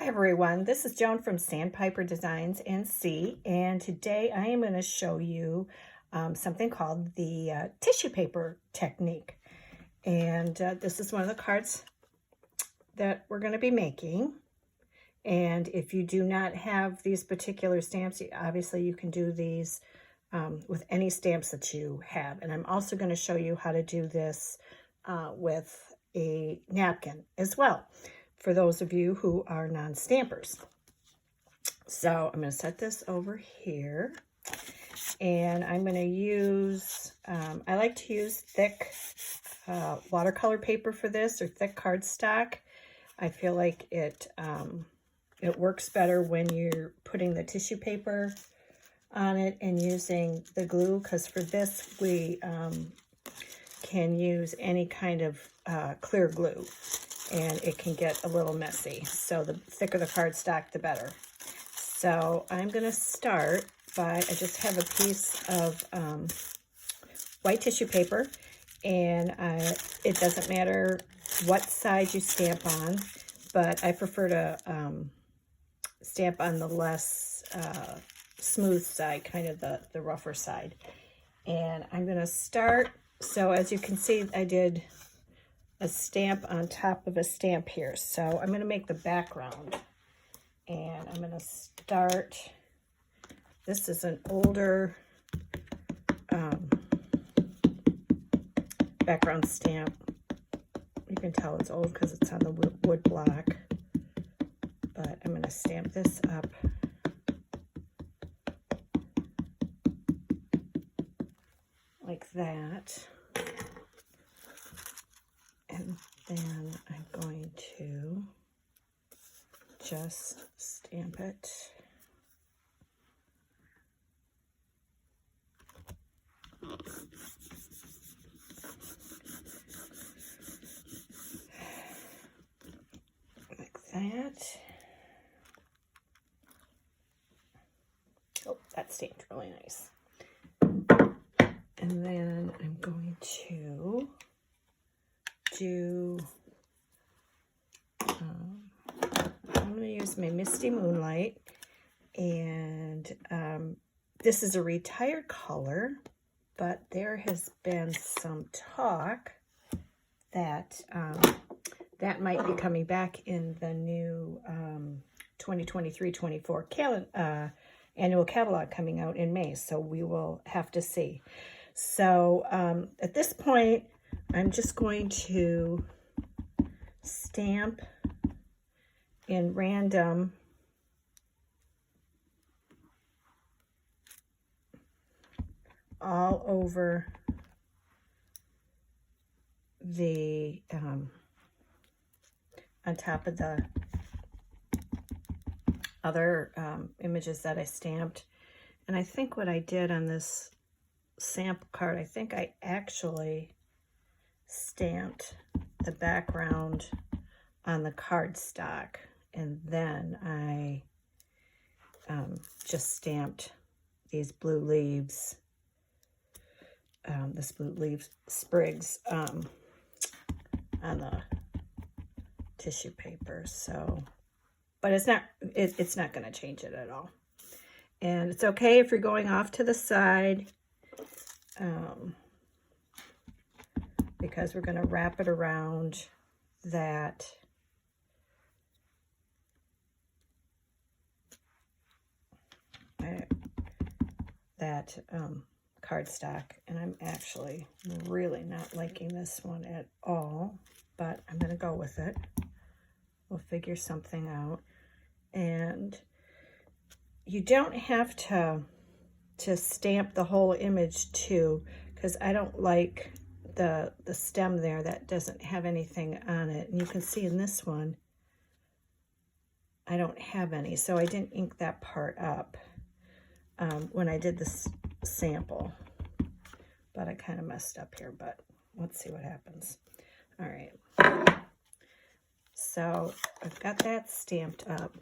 Hi everyone, this is Joan from Sandpiper Designs NC, and today I am going to show you something called the tissue paper technique. And this is one of the cards that we're going to be making. And if you do not have these particular stamps, obviously you can do these with any stamps that you have. And I'm also going to show you how to do this with a napkin as well, for those of you who are non-stampers. So I'm going to set this over here, and I'm going to use, I like to use thick watercolor paper for this, or thick cardstock. I feel like it works better when you're putting the tissue paper on it and using the glue, because for this we can use any kind of clear glue, and it can get a little messy. So the thicker the cardstock, the better. So I'm going to start by, I just have a piece of white tissue paper, and it doesn't matter what side you stamp on, but I prefer to stamp on the less smooth side, kind of the rougher side. And I'm going to start, so as you can see, I did a stamp on top of a stamp here. So I'm going to make the background, and I'm going to start, this is an older background stamp. You can tell it's old because it's on the wood block, but I'm going to stamp this up like that. And then I'm going to just stamp it. Like that. Oh, that stamped really nice. And then I'm going to do, I'm going to use my Misty Moonlight, and this is a retired color, but there has been some talk that that might be coming back in the new 2023-24 annual catalog coming out in May, so we will have to see. So at this point, I'm just going to stamp in random all over the on top of the other images that I stamped. And I think what I did on this sample card, I think I actually stamped the background on the cardstock, and then I just stamped these blue leaves, this blue leaf sprigs on the tissue paper. So, but it's not going to change it at all. And it's okay if you're going off to the side, because we're going to wrap it around that cardstock. And I'm actually really not liking this one at all, but I'm going to go with it. We'll figure something out. And you don't have to stamp the whole image too, because I don't like the stem there that doesn't have anything on it. And you can see in this one, I don't have any, so I didn't ink that part up when I did this sample. But I kind of messed up here, but let's see what happens. All right. So I've got that stamped up.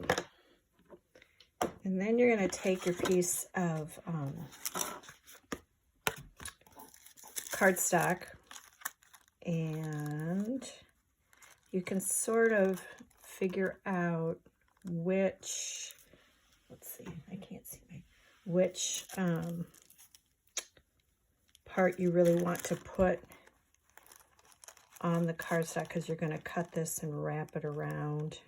And then you're going to take your piece of cardstock, and you can sort of figure out which, let's see, I can't see which part you really want to put on the cardstock, because you're going to cut this and wrap it around.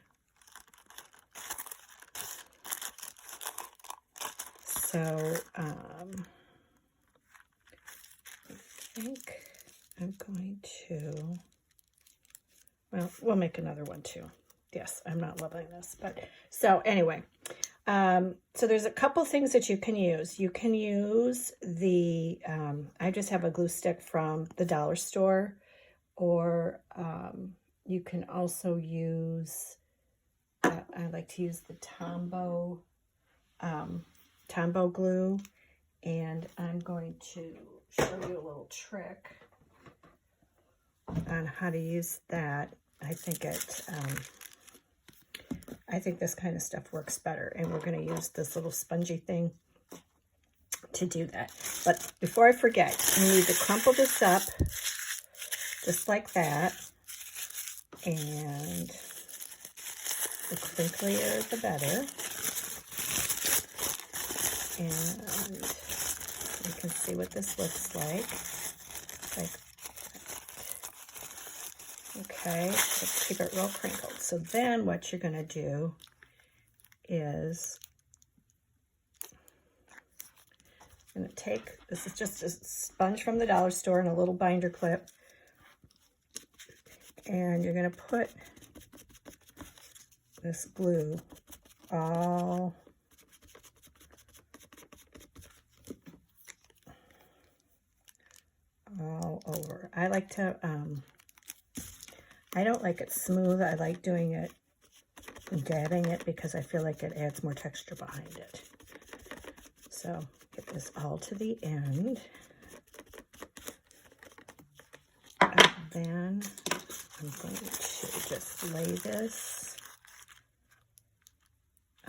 So I think I'm going to, well, we'll make another one too. Yes, I'm not loving this, but so anyway, so there's a couple things that you can use. You can use the, I just have a glue stick from the dollar store, or you can also use, I like to use the Tombow glue, and I'm going to show you a little trick on how to use that. I think I think this kind of stuff works better, and we're going to use this little spongy thing to do that. But before I forget, you need to crumple this up just like that, and the crinklier the better. And you can see what this looks like. Okay, let's keep it real crinkled. So then what you're going to do is, I'm going to take, this is just a sponge from the dollar store and a little binder clip, and you're going to put this glue all over. I like to, I don't like it smooth. I like doing it and dabbing it because I feel like it adds more texture behind it. So get this all to the end. And then I'm going to just lay this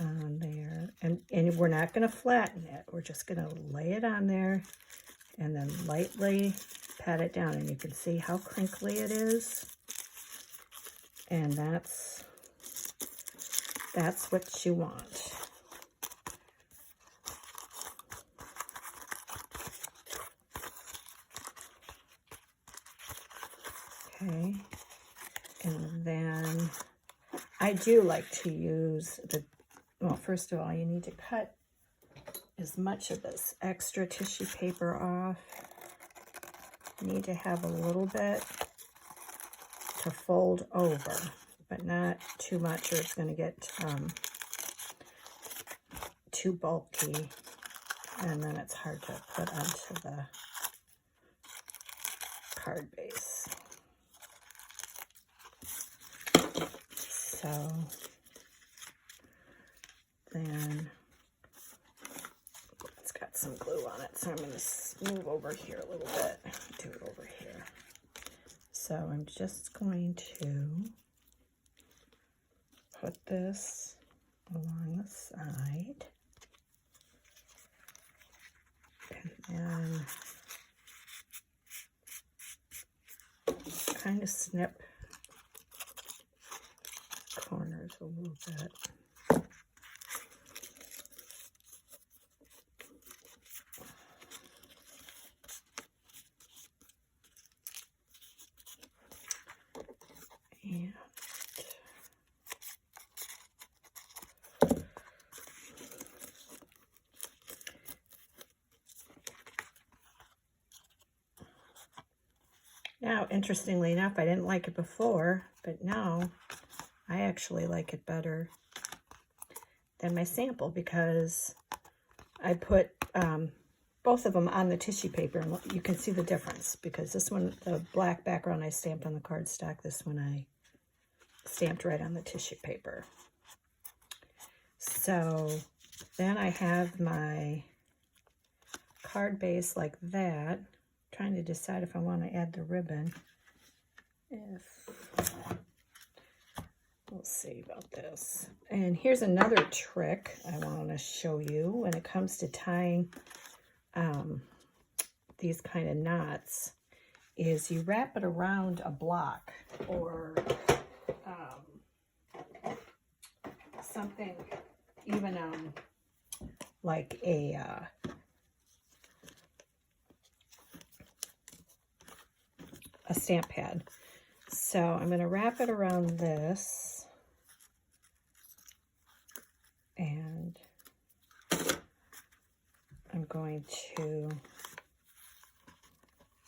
on there. And we're not going to flatten it. We're just going to lay it on there and then lightly pat it down. And you can see how crinkly it is. And that's what you want. Okay. And then I do like to use the, well, first of all, you need to cut as much of this extra tissue paper off. You need to have a little bit to fold over, but not too much or it's going to get too bulky, and then it's hard to put onto the card base. So then it's got some glue on it, so I'm going to move over here a little bit, do it over here. So I'm just going to put this along the side, and then kind of snip corners a little bit. And now, interestingly enough, I didn't like it before, but now I actually like it better than my sample because I put both of them on the tissue paper, and you can see the difference because this one, the black background I stamped on the cardstock, this one I stamped right on the tissue paper. So then I have my card base like that. I'm trying to decide if I want to add the ribbon. We'll see about this. And here's another trick I want to show you when it comes to tying these kind of knots, is you wrap it around a block or something, even like a stamp pad. So I'm going to wrap it around this, and I'm going to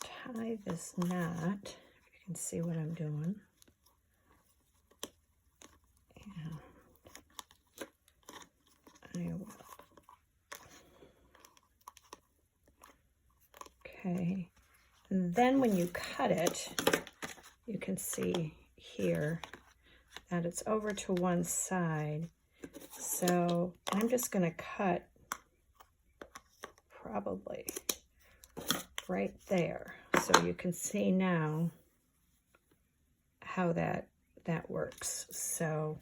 tie this knot. You can see what I'm doing. And I will. Okay. And then when you cut it, you can see here that it's over to one side. So I'm just going to cut probably right there. So you can see now how that works. So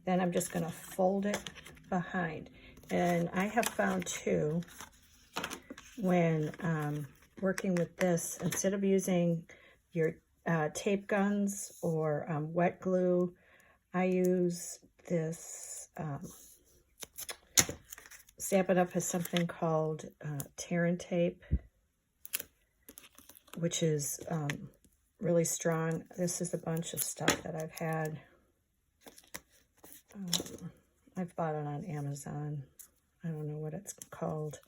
then I'm just going to fold it behind. And I have found too, when working with this, instead of using your tape guns or wet glue, I use this Stamp It Up has something called Terran tape, which is really strong. This is a bunch of stuff that I've had. I've bought it on Amazon. I don't know what it's called.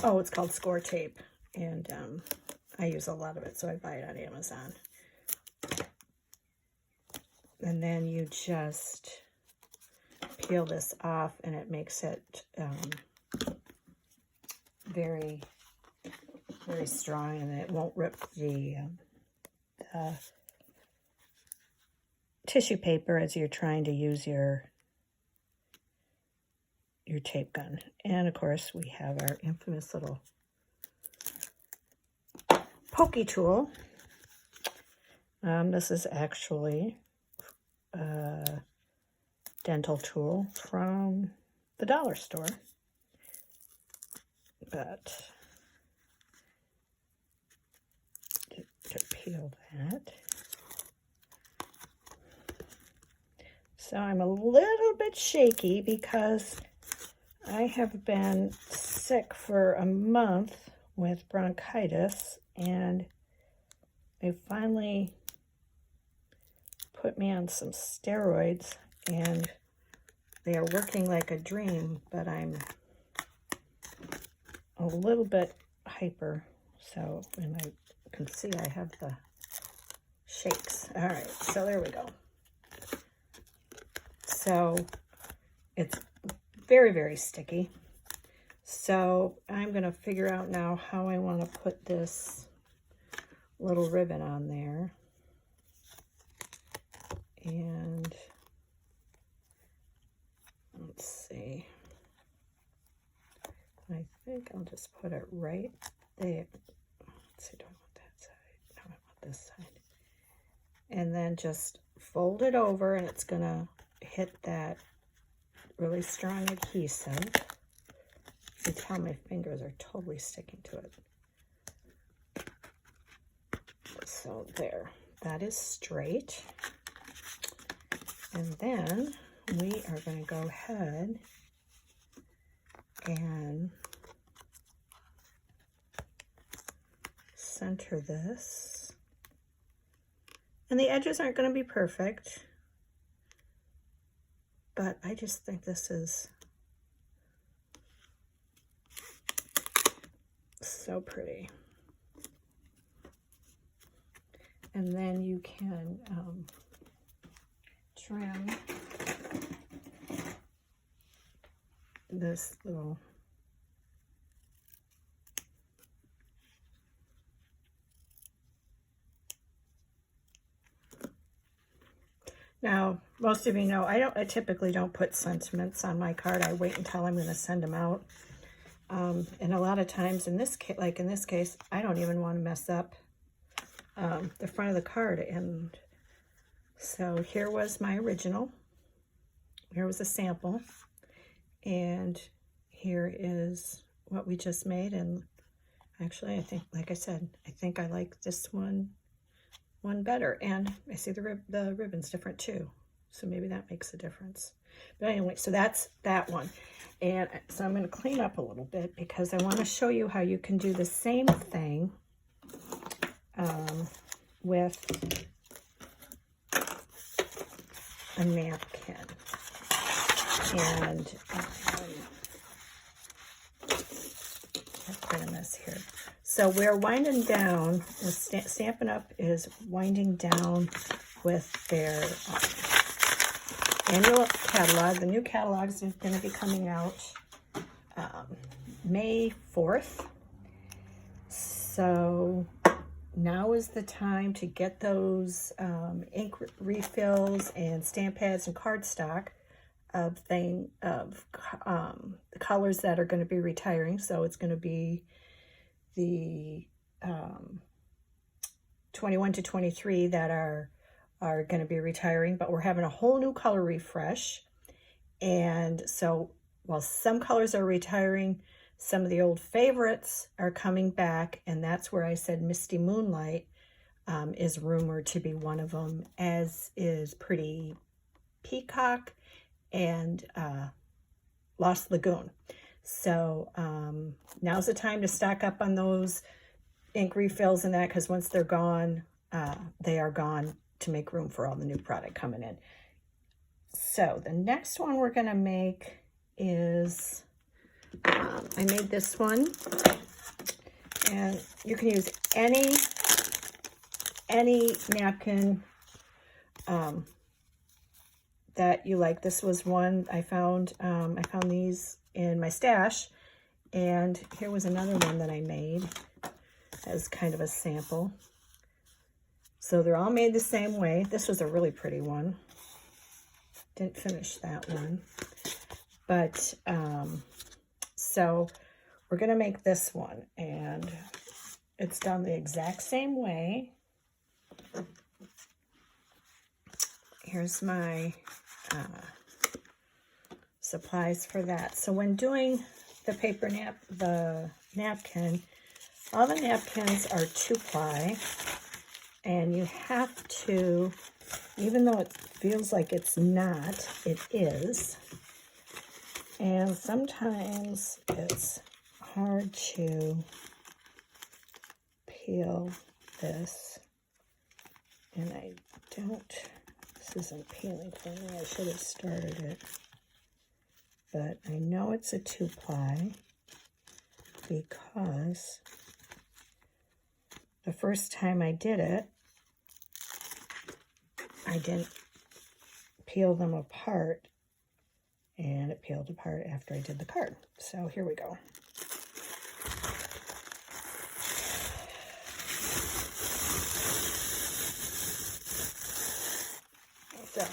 Oh, it's called Score Tape, and I use a lot of it, so I buy it on Amazon. And then you just peel this off, and it makes it very, very strong, and it won't rip the tissue paper as you're trying to use your tape gun. And of course, we have our infamous little pokey tool. This is actually a dental tool from the dollar store, but to peel that. So I'm a little bit shaky because I have been sick for a month with bronchitis, and they finally put me on some steroids, and they are working like a dream, but I'm a little bit hyper. So, and I can see I have the shakes. All right, so there we go. So it's very, very sticky. So I'm going to figure out now how I want to put this little ribbon on there. And let's see. I think I'll just put it right there. Let's see, do I want that side? No, I want this side. And then just fold it over, and it's going to hit that really strong adhesive. You can tell my fingers are totally sticking to it. So there, that is straight. And then we are going to go ahead and center this. And the edges aren't going to be perfect, but I just think this is so pretty. And then you can trim this little Now, most of you know I typically don't put sentiments on my card. I wait until I'm going to send them out. And a lot of times in this case, like in this case, I don't even want to mess up the front of the card. And so here was my original. Here was a sample. And here is what we just made. And actually, I think, like I said, I think I like this one better. And I see the ribbon's different too. So maybe that makes a difference. But anyway, so that's that one. And so I'm going to clean up a little bit because I want to show you how you can do the same thing with a napkin. And I've got a mess here. So we're winding down, Stampin' Up! Is winding down with their annual catalog. The new catalog is going to be coming out May 4th. So now is the time to get those ink refills and stamp pads and cardstock of the colors that are going to be retiring. So it's going to be the 21 to 23 that are going to be retiring, but we're having a whole new color refresh. And so while some colors are retiring, some of the old favorites are coming back, and that's where I said Misty Moonlight is rumored to be one of them, as is Pretty Peacock and Lost Lagoon. So now's the time to stock up on those ink refills and that, because once they're gone, they are gone to make room for all the new product coming in. So the next one we're going to make is, I made this one, and you can use any napkin that you like. This was one I found. I found these in my stash, and here was another one that I made as kind of a sample. So they're all made the same way. This was a really pretty one. Didn't finish that one. But, so we're going to make this one, and it's done the exact same way. Here's my supplies for that. So when doing the napkin, all the napkins are 2-ply, and you have to, even though it feels like it's not, it is. And sometimes it's hard to peel this, and I don't, this isn't peeling for me. I should have started it. But I know it's a 2-ply because the first time I did it, I didn't peel them apart, and it peeled apart after I did the card. So here we go. So,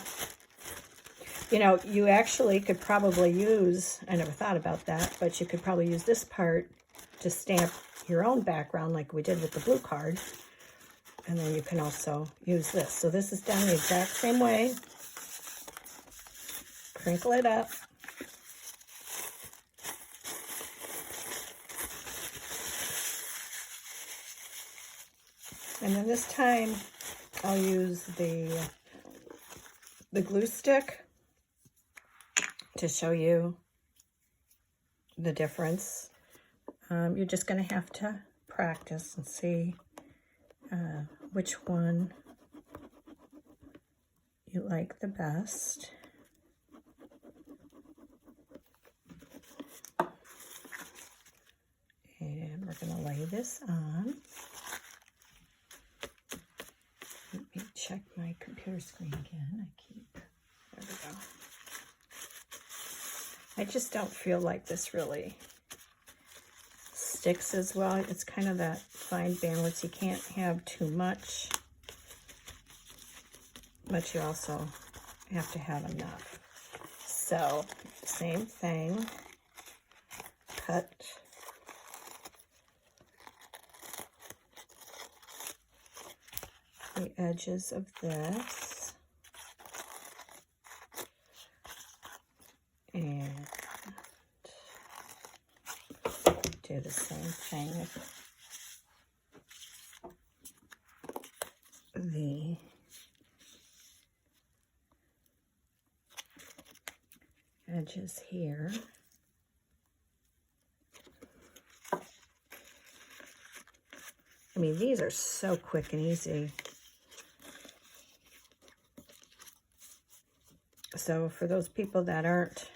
you know, you actually could probably use, I never thought about that, but you could probably use this part to stamp your own background like we did with the blue card. And then you can also use this. So this is done the exact same way. Crinkle it up. And then this time I'll use the glue stick to show you the difference. You're just going to have to practice and see which one you like the best. And we're going to lay this on. Let me check my computer screen again. There we go. I just don't feel like this really sticks as well. It's kind of that fine balance. You can't have too much, but you also have to have enough. So, same thing. Cut. The edges of this. And do the same thing with the edges here. I mean, these are so quick and easy. So for those people that aren't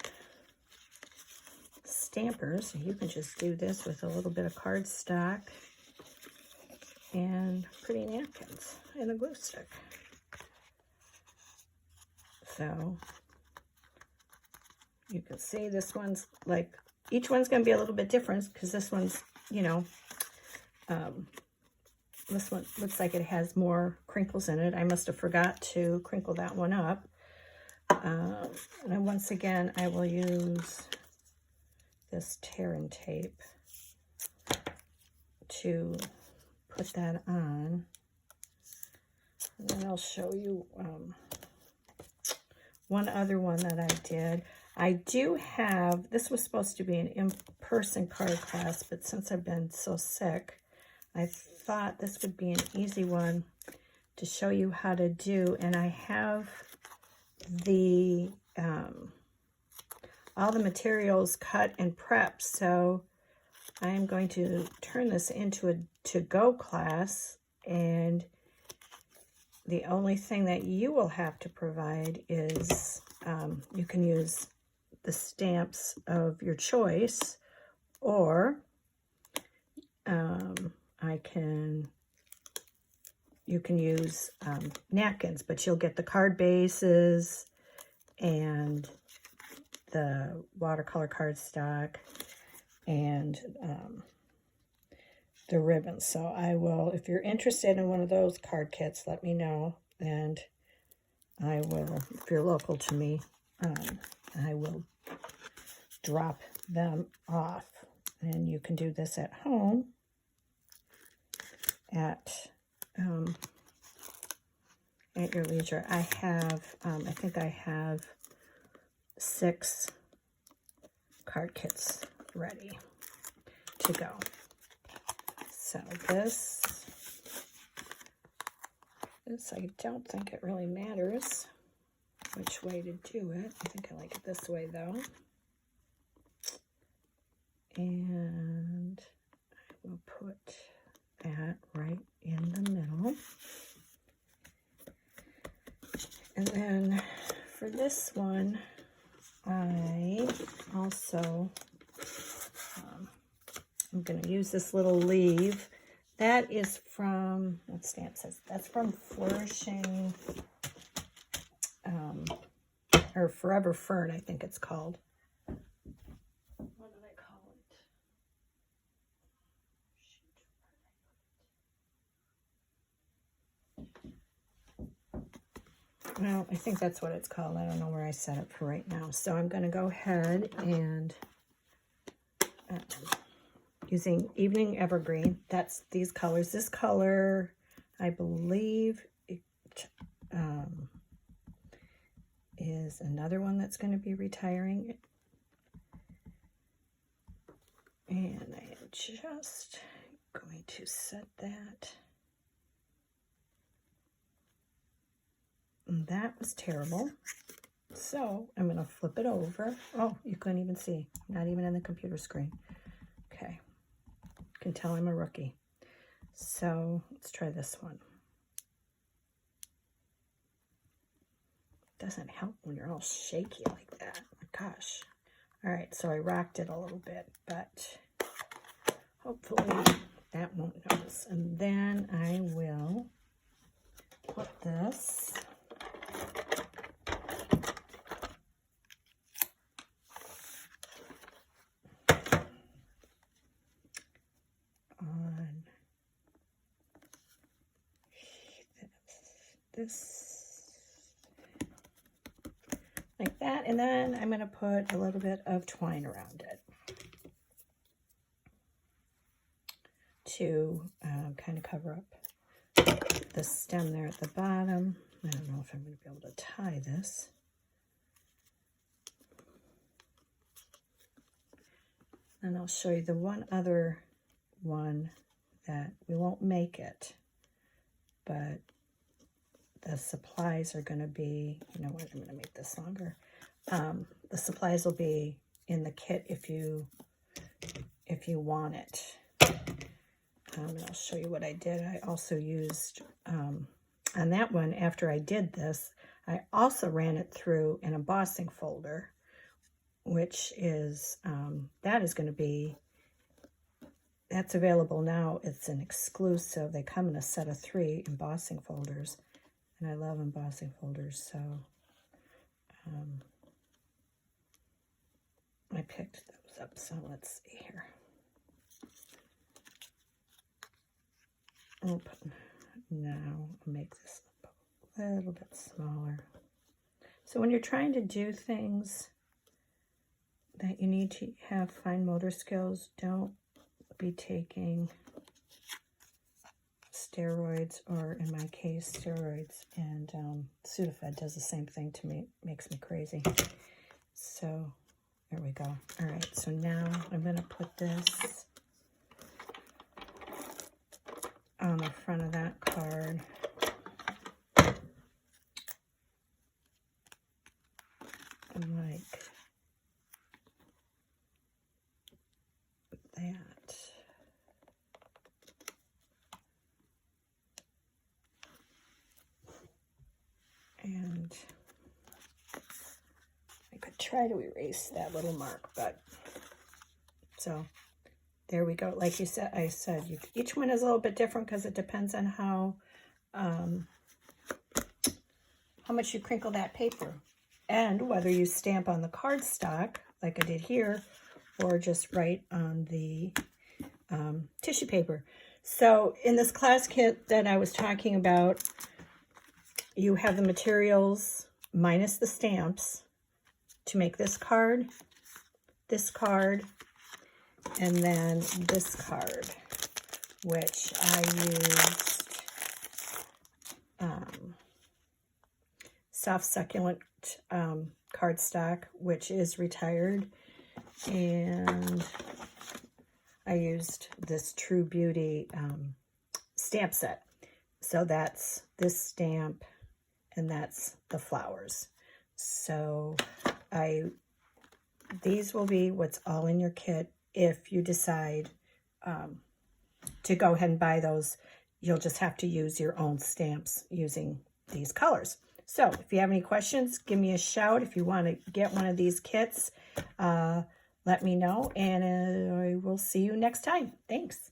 stampers, you can just do this with a little bit of cardstock and pretty napkins and a glue stick. So you can see this one's like, each one's going to be a little bit different because this one's, you know, this one looks like it has more crinkles in it. I must have forgot to crinkle that one up. And then once again, I will use this tear and tape to put that on. And then I'll show you one other one that I did. I do have, this was supposed to be an in-person card class, but since I've been so sick, I thought this would be an easy one to show you how to do. And I have the all the materials cut and prepped, so I am going to turn this into a to-go class, and the only thing that you will have to provide is you can use the stamps of your choice, or you can use napkins, but you'll get the card bases and the watercolor cardstock and the ribbons. So I will, if you're interested in one of those card kits, let me know, and I will, if you're local to me, I will drop them off. And you can do this at home at your leisure. I have, I think I have 6 card kits ready to go. So this I don't think it really matters which way to do it. I think I like it this way though. And I will put that right in the middle. And then for this one, I also, I'm going to use this little leaf. That is from, what stamp says? That's from Flourishing, or Forever Fern, I think it's called. What did I call it? Well, I think that's what it's called. I don't know where I set it for right now. So I'm going to go ahead and using Evening Evergreen. That's these colors. This color, I believe, it, is another one that's going to be retiring. And I am just going to set that. And that was terrible. So I'm going to flip it over. Oh, you couldn't even see. Not even in the computer screen. Okay. You can tell I'm a rookie. So let's try this one. Doesn't help when you're all shaky like that. Oh my gosh. All right, so I rocked it a little bit, but hopefully that won't notice. And then I will put this on this like that, and then I'm going to put a little bit of twine around it to kind of cover up the stem there at the bottom. I don't know if I'm going to be able to tie this. And I'll show you the one other one that we won't make it, but the supplies are going to be, you know what, I'm going to make this longer. The supplies will be in the kit if you want it. And I'll show you what I did. I also used, on that one, after I did this, I also ran it through an embossing folder, which is, that is going to be, that's available now. It's an exclusive. They come in a set of 3 embossing folders, and I love embossing folders, so I picked those up. So let's see here. Now I'll make this a little bit smaller. So when you're trying to do things that you need to have fine motor skills, don't be taking steroids, or in my case, steroids, and Sudafed does the same thing to me. It makes me crazy. So there we go. All right, so now I'm going to put this on the front of that card. Like that. And I could try to erase that little mark, but so there we go. Like you said, I said, each one is a little bit different because it depends on how much you crinkle that paper, and whether you stamp on the cardstock like I did here, or just write on the tissue paper. So in this class kit that I was talking about, you have the materials minus the stamps to make this card, and then this card, which I used soft succulent cardstock, which is retired, and I used this True Beauty stamp set. So that's this stamp, and that's the flowers. So these will be what's all in your kit. If you decide to go ahead and buy those, you'll just have to use your own stamps using these colors. So if you have any questions, give me a shout. If you want to get one of these kits, let me know, and I will see you next time. Thanks.